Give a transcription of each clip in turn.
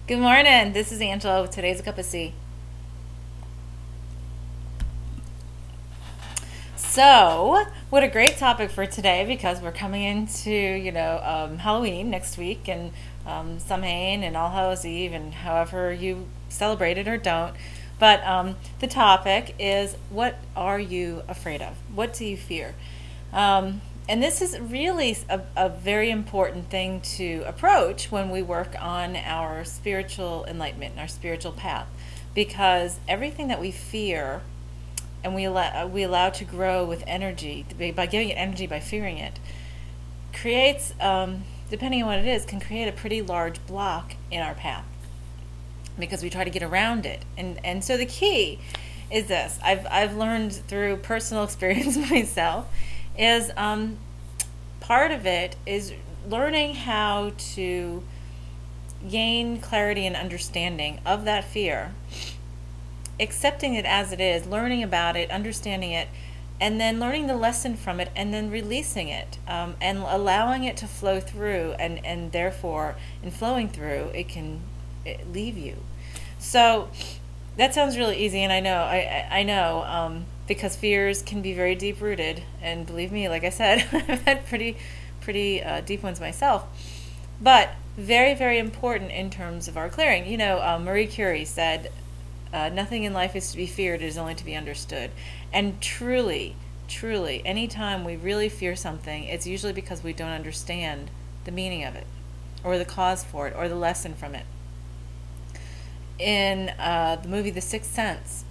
Good morning. This is Angela with today's Cup of Tea. So, what a great topic for today because we're coming into, Halloween next week and Samhain and All Hallows Eve and however you celebrate it or don't. But the topic is, what are you afraid of? What do you fear? And this is really a very important thing to approach when we work on our spiritual enlightenment and our spiritual path, because everything that we fear and we allow to grow with energy by giving it energy by fearing it creates, depending on what it is, can create a pretty large block in our path because we try to get around it. And so the key is this. I've learned through personal experience myself is part of it is learning how to gain clarity and understanding of that fear, accepting it as it is, learning about it, understanding it, and then learning the lesson from it, and then releasing it, and allowing it to flow through, and therefore, in flowing through, it can leave you. So that sounds really easy, and I know, because fears can be very deep rooted, and believe me, like I said, I've had pretty deep ones myself, but very, very important in terms of our clearing. Marie Curie said, "Nothing in life is to be feared; it is only to be understood." And truly, anytime we really fear something, it's usually because we don't understand the meaning of it, or the cause for it, or the lesson from it. In the movie The Sixth Sense,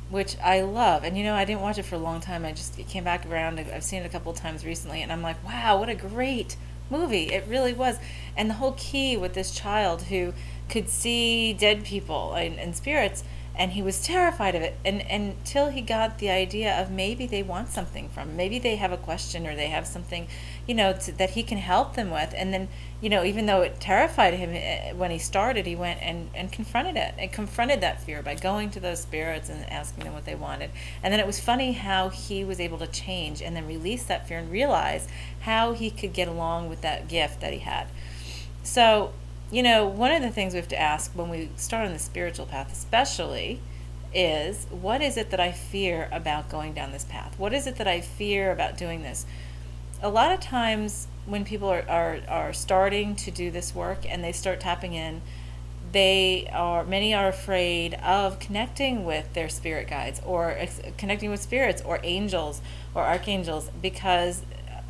which I love, and I didn't watch it for a long time. It came back around. I've seen it a couple of times recently, and I'm like, wow, what a great movie. It really was. And the whole key with this child who could see dead people and spirits, and he was terrified of it, and until he got the idea of maybe they want something from him. Maybe they have a question, or they have something that he can help them with. And then even though it terrified him when he started, he went and confronted it, and confronted that fear by going to those spirits and asking them what they wanted. And then it was funny how he was able to change and then release that fear and realize how he could get along with that gift that he had. So one of the things we have to ask when we start on the spiritual path especially is, what is it that I fear about going down this path? What is it that I fear about doing this? A lot of times when people are starting to do this work and they start tapping in, many are afraid of connecting with their spirit guides, or connecting with spirits or angels or archangels, because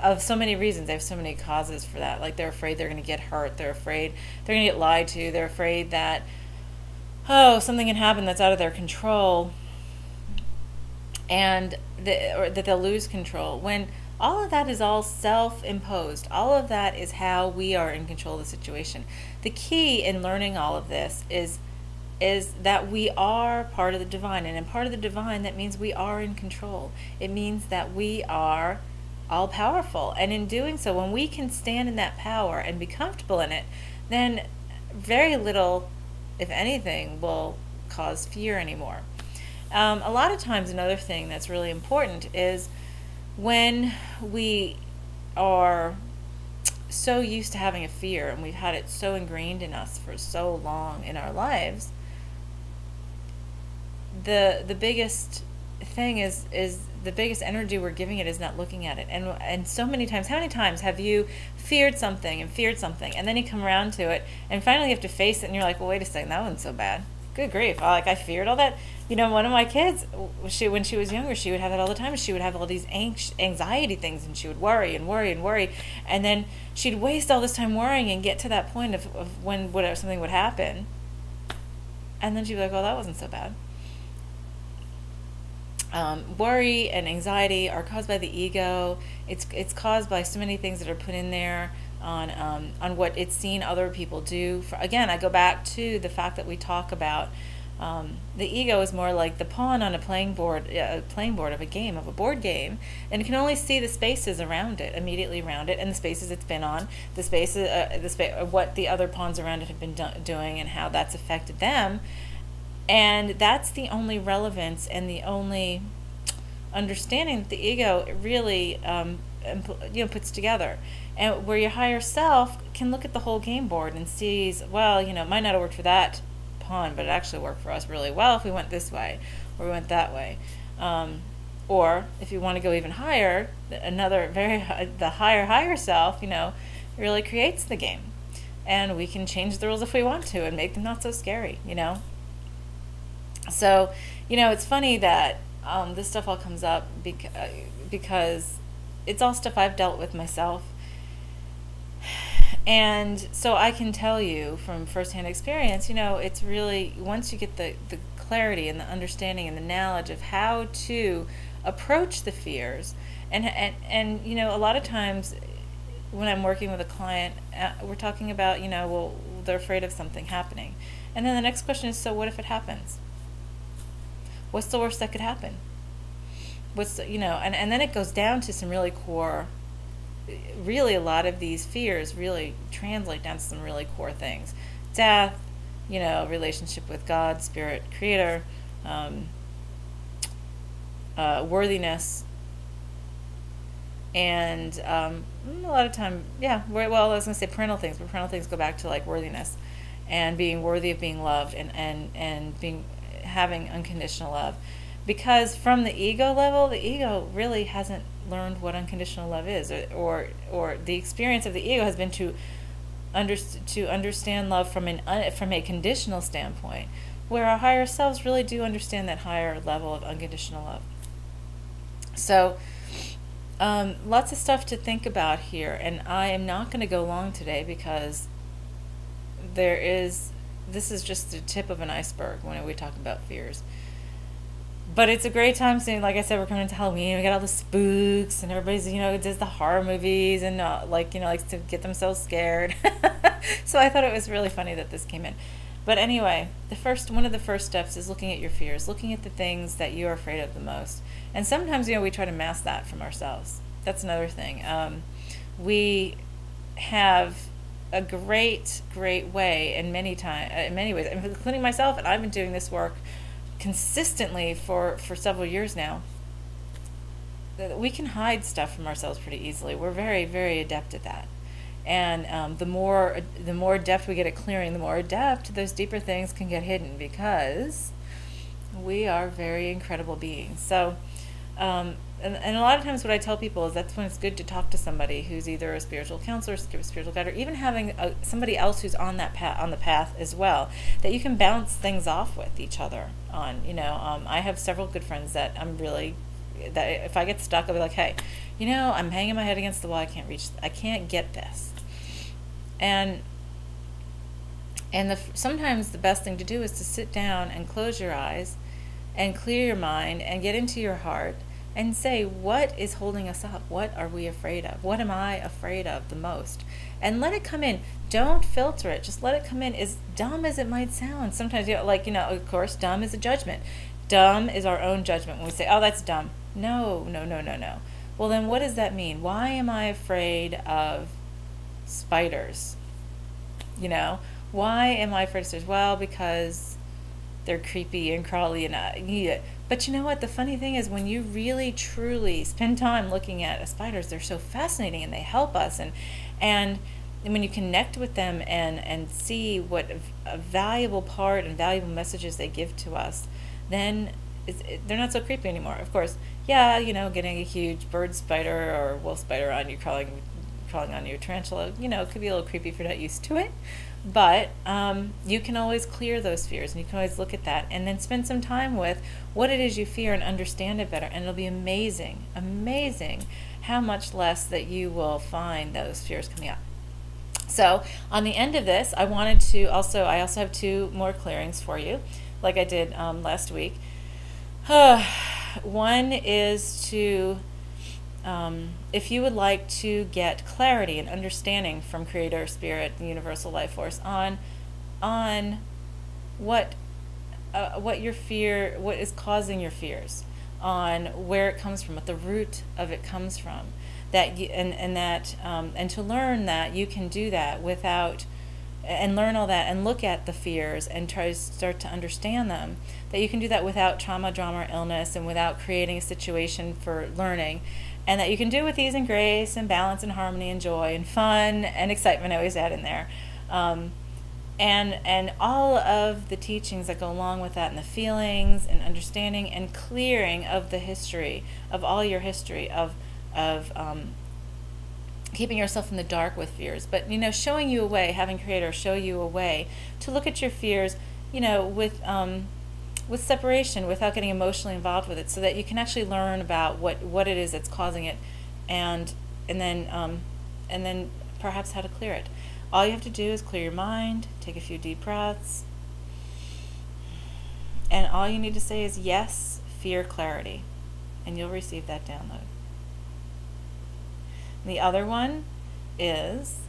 of so many reasons. They have so many causes for that. Like, they're afraid they're going to get hurt. They're afraid they're going to get lied to. They're afraid that, something can happen that's out of their control, and or that they'll lose control. When all of that is all self-imposed. All of that is how we are in control of the situation. The key in learning all of this is that we are part of the divine. And in part of the divine, that means we are in control. It means that we are all powerful. And in doing so, when we can stand in that power and be comfortable in it, then very little, if anything, will cause fear anymore. A lot of times, another thing that's really important is when we are so used to having a fear, and we've had it so ingrained in us for so long in our lives, the biggest thing is the biggest energy we're giving it is not looking at it. And so many times, how many times have you feared something, and then you come around to it, and finally you have to face it, and you're like, well, wait a second, that wasn't so bad. Good grief! I feared all that. One of my kids, when she was younger, she would have that all the time. She would have all these anxiety things, and she would worry and worry and worry, and then she'd waste all this time worrying and get to that point of when something would happen, and then she'd be like, "Oh, that wasn't so bad." Worry and anxiety are caused by the ego. It's caused by so many things that are put in there on what it's seen other people do. Again, I go back to the fact that we talk about the ego is more like the pawn on a playing board of a game, of a board game, and it can only see the spaces around it, immediately around it, and the spaces it's been on, what the other pawns around it have been doing, and how that's affected them. And that's the only relevance and the only understanding that the ego really puts together, and where your higher self can look at the whole game board and sees, well, it might not have worked for that pawn, but it actually worked for us really well if we went this way or we went that way. Or if you want to go even higher, the higher self, really creates the game, and we can change the rules if we want to and make them not so scary. So, it's funny that this stuff all comes up because it's all stuff I've dealt with myself. And so I can tell you from firsthand experience, it's really, once you get the clarity and the understanding and the knowledge of how to approach the fears, and a lot of times when I'm working with a client, we're talking about, well, they're afraid of something happening. And then the next question is, so what if it happens? What's the worst that could happen? And then it goes down to some really core, really a lot of these fears really translate down to some really core things. Death, relationship with God, spirit, creator, worthiness, and a lot of time, I was going to say parental things, but parental things go back to like worthiness and being worthy of being loved and having unconditional love. Because from the ego level, the ego really hasn't learned what unconditional love is, or the experience of the ego has been to understand love from a conditional standpoint, where our higher selves really do understand that higher level of unconditional love. So lots of stuff to think about here, and I am not going to go long today because this is just the tip of an iceberg when we talk about fears. But it's a great time soon. Like I said, we're coming into Halloween. We got all the spooks, and everybody's, does the horror movies and likes to get themselves scared. So I thought it was really funny that this came in. But anyway, one of the first steps is looking at your fears, looking at the things that you're afraid of the most. And sometimes, we try to mask that from ourselves. That's another thing. We have a great way in many ways, including myself, and I've been doing this work consistently for several years now. We can hide stuff from ourselves pretty easily. We're very, very adept at that. And the more adept we get at clearing, the more adept those deeper things can get hidden, because we are very incredible beings. So, and a lot of times what I tell people is that's when it's good to talk to somebody who's either a spiritual counselor, spiritual guide, or even having somebody else who's on the path as well, that you can bounce things off with each other on. I have several good friends that that if I get stuck, I'll be like, hey, I'm hanging my head against the wall. I can't get this. And sometimes the best thing to do is to sit down and close your eyes and clear your mind and get into your heart and say, what is holding us up? What are we afraid of? What am I afraid of the most? And let it come in. Don't filter it. Just let it come in, as dumb as it might sound. Sometimes, of course, dumb is a judgment. Dumb is our own judgment when we say, oh, that's dumb. No. Well, then what does that mean? Why am I afraid of spiders? Why am I afraid of spiders? Well, because they're creepy and crawly and But you know what? The funny thing is, when you really, truly spend time looking at spiders, they're so fascinating and they help us. And when you connect with them and see what a valuable part and valuable messages they give to us, then they're not so creepy anymore. Of course, getting a huge bird spider or wolf spider on you, crawling on your tarantula, it could be a little creepy if you're not used to it. But you can always clear those fears, and you can always look at that and then spend some time with what it is you fear and understand it better. And it'll be amazing how much less that you will find those fears coming up. So on the end of this, I also have two more clearings for you, like I did last week. One is to, if you would like to get clarity and understanding from Creator, Spirit, the Universal Life Force on what is causing your fears, on where it comes from, what the root of it comes from, and to learn that you can do that without, and learn all that and look at the fears and try to start to understand them, that you can do that without trauma, drama, or illness, and without creating a situation for learning, and that you can do with ease and grace and balance and harmony and joy and fun and excitement. I always add in there. And all of the teachings that go along with that, and the feelings and understanding and clearing of the history, of all your history of keeping yourself in the dark with fears, but showing you a way, having Creator show you a way to look at your fears, with separation, without getting emotionally involved with it, so that you can actually learn about what it is that's causing it, and then perhaps how to clear it. All you have to do is clear your mind, take a few deep breaths, and all you need to say is yes, fear, clarity, and you'll receive that download. And the other one is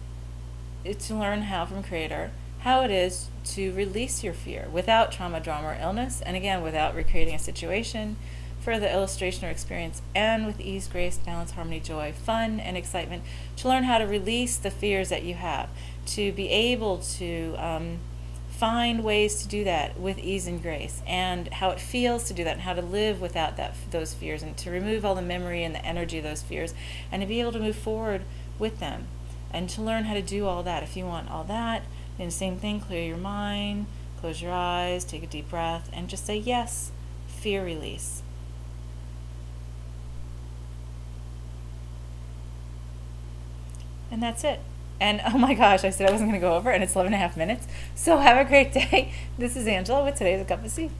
to learn from Creator how it is to release your fear without trauma, drama, or illness, and again, without recreating a situation, for the illustration or experience, and with ease, grace, balance, harmony, joy, fun, and excitement, to learn how to release the fears that you have, to be able to find ways to do that with ease and grace, and how it feels to do that, and how to live without those fears, and to remove all the memory and the energy of those fears, and to be able to move forward with them, and to learn how to do all that. If you want all that, then same thing, clear your mind, close your eyes, take a deep breath, and just say yes, fear release. And that's it. And oh my gosh, I said I wasn't going to go over, and it's 11 and a half minutes. So have a great day. This is Angela with today's A Cup of Tea.